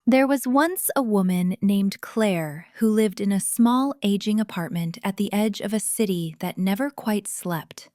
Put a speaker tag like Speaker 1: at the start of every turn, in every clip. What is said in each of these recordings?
Speaker 1: There was once a woman named Claire who lived in a small, aging apartment at the edge of a city that never quite slept.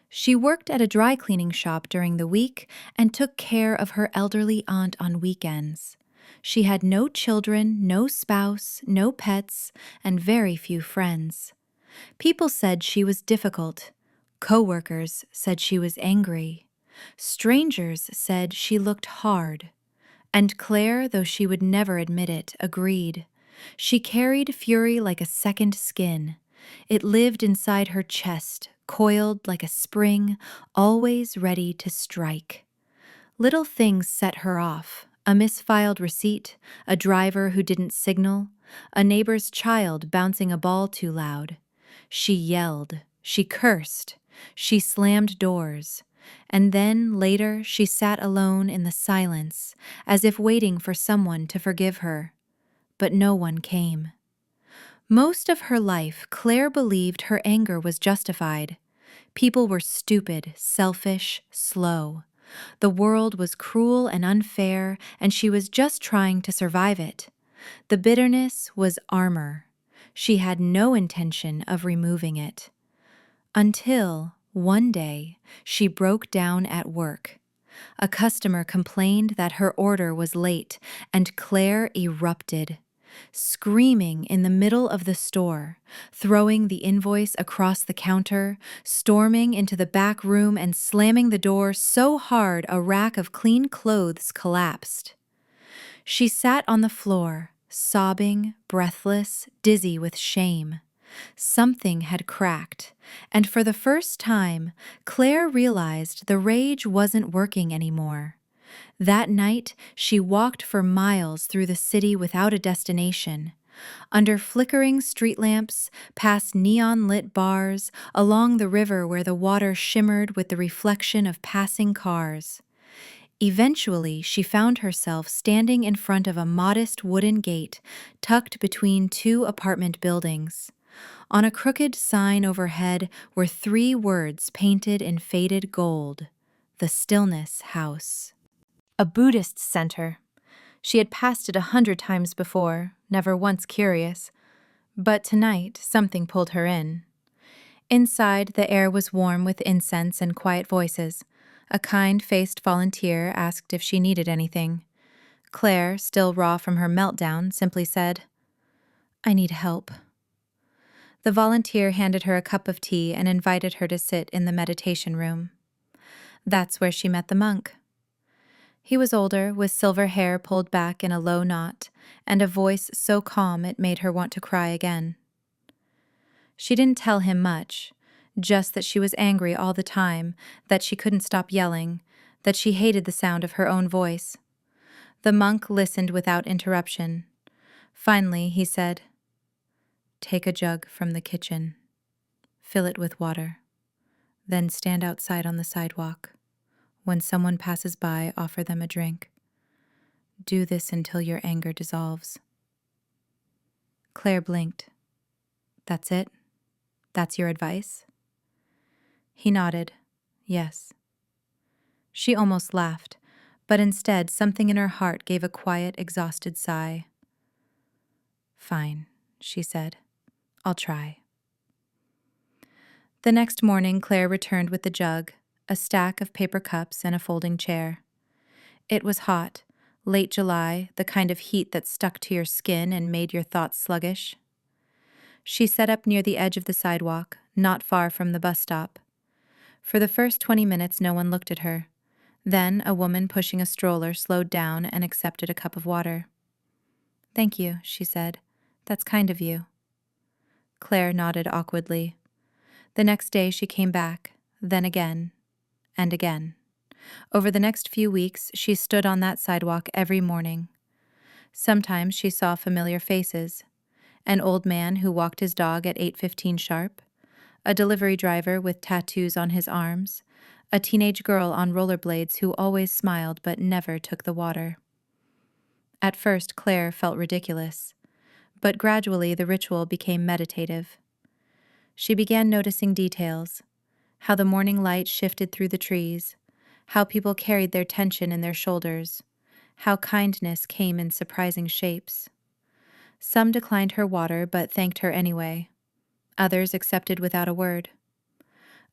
Speaker 1: She worked at a dry cleaning shop during the week and took care of her elderly aunt on weekends. She had no children, no spouse, no pets, and very few friends. People said she was difficult. Coworkers said she was angry. Strangers said she looked hard. And Claire, though she would never admit it, agreed. She carried fury like a second skin. It lived inside her chest, coiled like a spring, always ready to strike. Little things set her off: a misfiled receipt, a driver who didn't signal, a neighbor's child bouncing a ball too loud. She yelled, she cursed, she slammed doors. And then, later, she sat alone in the silence, as if waiting for someone to forgive her. But no one came. Most of her life, Claire believed her anger was justified. People were stupid, selfish, slow. The world was cruel and unfair, and she was just trying to survive it. The bitterness was armor. She had no intention of removing it. Until, one day, she broke down at work. A customer complained that her order was late, and Claire erupted, screaming in the middle of the store, throwing the invoice across the counter, storming into the back room and slamming the door so hard a rack of clean clothes collapsed. She sat on the floor, sobbing, breathless, dizzy with shame. Something had cracked, and for the first time, Claire realized the rage wasn't working anymore. That night, she walked for miles through the city without a destination. Under flickering street lamps, past neon-lit bars, along the river where the water shimmered with the reflection of passing cars. Eventually, she found herself standing in front of a modest wooden gate tucked between two apartment buildings. On a crooked sign overhead were 3 words painted in faded gold: the Stillness House. A Buddhist center. She had passed it 100 times before, never once curious. But tonight, something pulled her in. Inside, the air was warm with incense and quiet voices. A kind-faced volunteer asked if she needed anything. Claire, still raw from her meltdown, simply said, "I need help." The volunteer handed her a cup of tea and invited her to sit in the meditation room. That's where she met the monk. He was older, with silver hair pulled back in a low knot, and a voice so calm it made her want to cry again. She didn't tell him much, just that she was angry all the time, that she couldn't stop yelling, that she hated the sound of her own voice. The monk listened without interruption. Finally, he said, "Take a jug from the kitchen. Fill it with water. Then stand outside on the sidewalk. When someone passes by, offer them a drink. Do this until your anger dissolves." Claire blinked. "That's it? That's your advice?" He nodded. Yes. She almost laughed, but instead something in her heart gave a quiet, exhausted sigh. "Fine," she said. "I'll try." The next morning, Claire returned with the jug, a stack of paper cups, and a folding chair. It was hot, late July, the kind of heat that stuck to your skin and made your thoughts sluggish. She set up near the edge of the sidewalk, not far from the bus stop. For the first 20 minutes, no one looked at her. Then a woman pushing a stroller slowed down and accepted a cup of water. "Thank you," she said. "That's kind of you." Claire nodded awkwardly. The next day she came back, then again, and again. Over the next few weeks, she stood on that sidewalk every morning. Sometimes she saw familiar faces: an old man who walked his dog at 8:15 sharp, a delivery driver with tattoos on his arms, a teenage girl on rollerblades who always smiled but never took the water. At first, Claire felt ridiculous, but gradually the ritual became meditative. She began noticing details: how the morning light shifted through the trees, how people carried their tension in their shoulders, how kindness came in surprising shapes. Some declined her water but thanked her anyway. Others accepted without a word.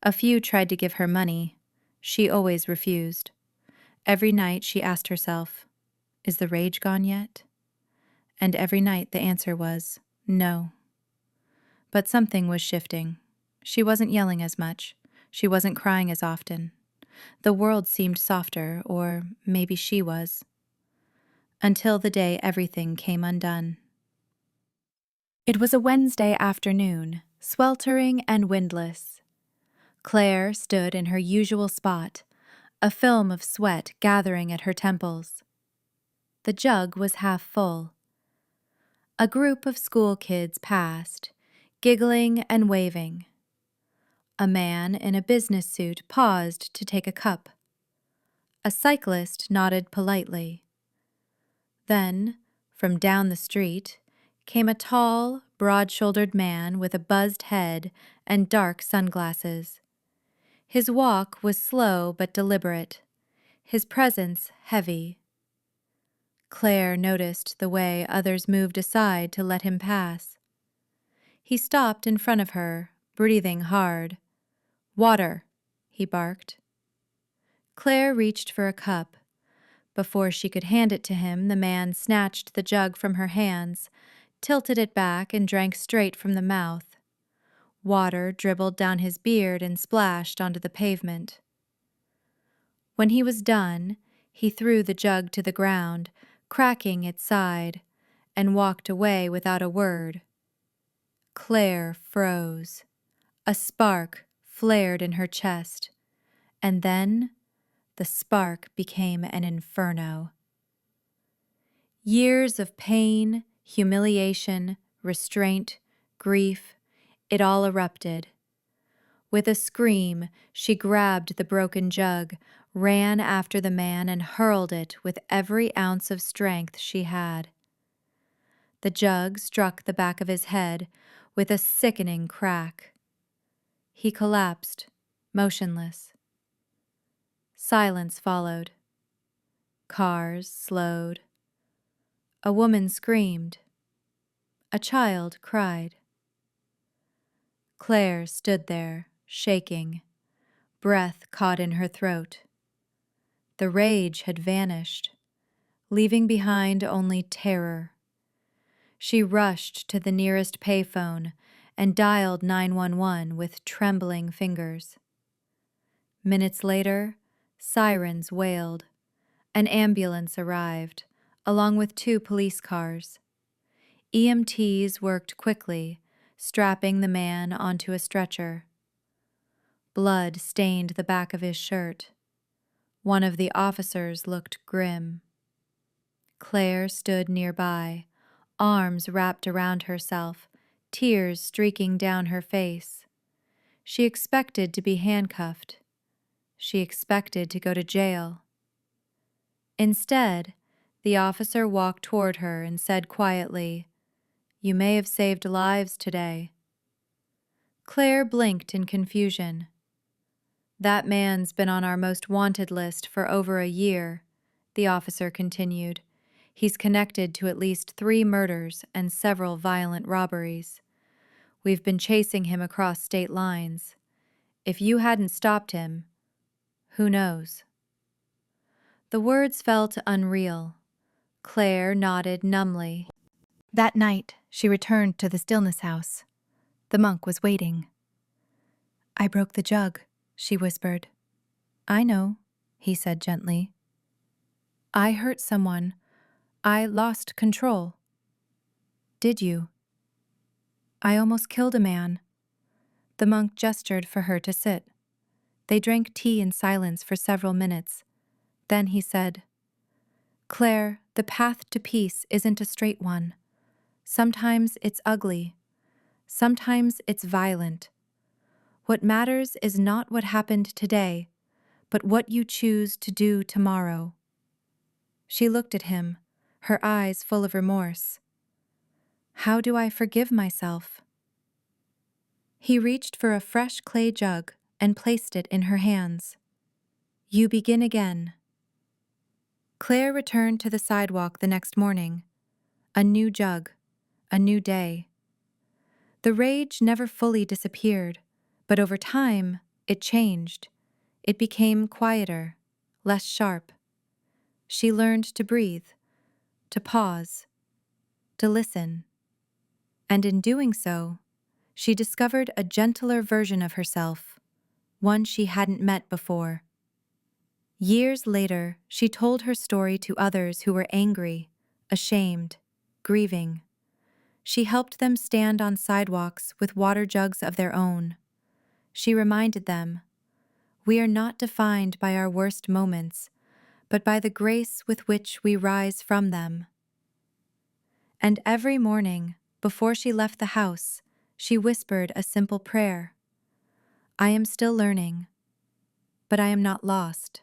Speaker 1: A few tried to give her money. She always refused. Every night she asked herself, "Is the rage gone yet?" And every night the answer was, "No." But something was shifting. She wasn't yelling as much. She wasn't crying as often. The world seemed softer, or maybe she was. Until the day everything came undone. It was a Wednesday afternoon, sweltering and windless. Claire stood in her usual spot, a film of sweat gathering at her temples. The jug was half full. A group of school kids passed, giggling and waving. A man in a business suit paused to take a cup. A cyclist nodded politely. Then, from down the street, came a tall, broad-shouldered man with a buzzed head and dark sunglasses. His walk was slow but deliberate, his presence heavy. Claire noticed the way others moved aside to let him pass. He stopped in front of her, breathing hard. "Water," he barked. Claire reached for a cup. Before she could hand it to him, the man snatched the jug from her hands, tilted it back, and drank straight from the mouth. Water dribbled down his beard and splashed onto the pavement. When he was done, he threw the jug to the ground, cracking its side, and walked away without a word. Claire froze. A spark flared in her chest, and then the spark became an inferno. Years of pain, humiliation, restraint, grief, it all erupted. With a scream, she grabbed the broken jug, ran after the man, and hurled it with every ounce of strength she had. The jug struck the back of his head with a sickening crack. He collapsed, motionless. Silence followed. Cars slowed. A woman screamed. A child cried. Claire stood there, shaking, breath caught in her throat. The rage had vanished, leaving behind only terror. She rushed to the nearest payphone and dialed 911 with trembling fingers. Minutes later, sirens wailed. An ambulance arrived, along with 2 police cars. EMTs worked quickly, strapping the man onto a stretcher. Blood stained the back of his shirt. One of the officers looked grim. Claire stood nearby, arms wrapped around herself, tears streaking down her face. She expected to be handcuffed. She expected to go to jail. Instead, the officer walked toward her and said quietly, "You may have saved lives today." Claire blinked in confusion. "That man's been on our most wanted list for over a year," the officer continued. "He's connected to at least 3 murders and several violent robberies. We've been chasing him across state lines. If you hadn't stopped him, who knows?" The words felt unreal. Claire nodded numbly. That night, she returned to the stillness house. The monk was waiting. "I broke the jug," she whispered. "I know," he said gently. "I hurt someone. I lost control." "Did you?" "I almost killed a man." The monk gestured for her to sit. They drank tea in silence for several minutes. Then he said, "Claire, the path to peace isn't a straight one. Sometimes it's ugly. Sometimes it's violent. What matters is not what happened today, but what you choose to do tomorrow." She looked at him, her eyes full of remorse. "How do I forgive myself?" He reached for a fresh clay jug and placed it in her hands. "You begin again." Claire returned to the sidewalk the next morning. A new jug, a new day. The rage never fully disappeared, but over time, it changed. It became quieter, less sharp. She learned to breathe, to pause, to listen. And in doing so, she discovered a gentler version of herself, one she hadn't met before. Years later, she told her story to others who were angry, ashamed, grieving. She helped them stand on sidewalks with water jugs of their own. She reminded them, "We are not defined by our worst moments, but by the grace with which we rise from them." And every morning, before she left the house, she whispered a simple prayer. "I am still learning, but I am not lost."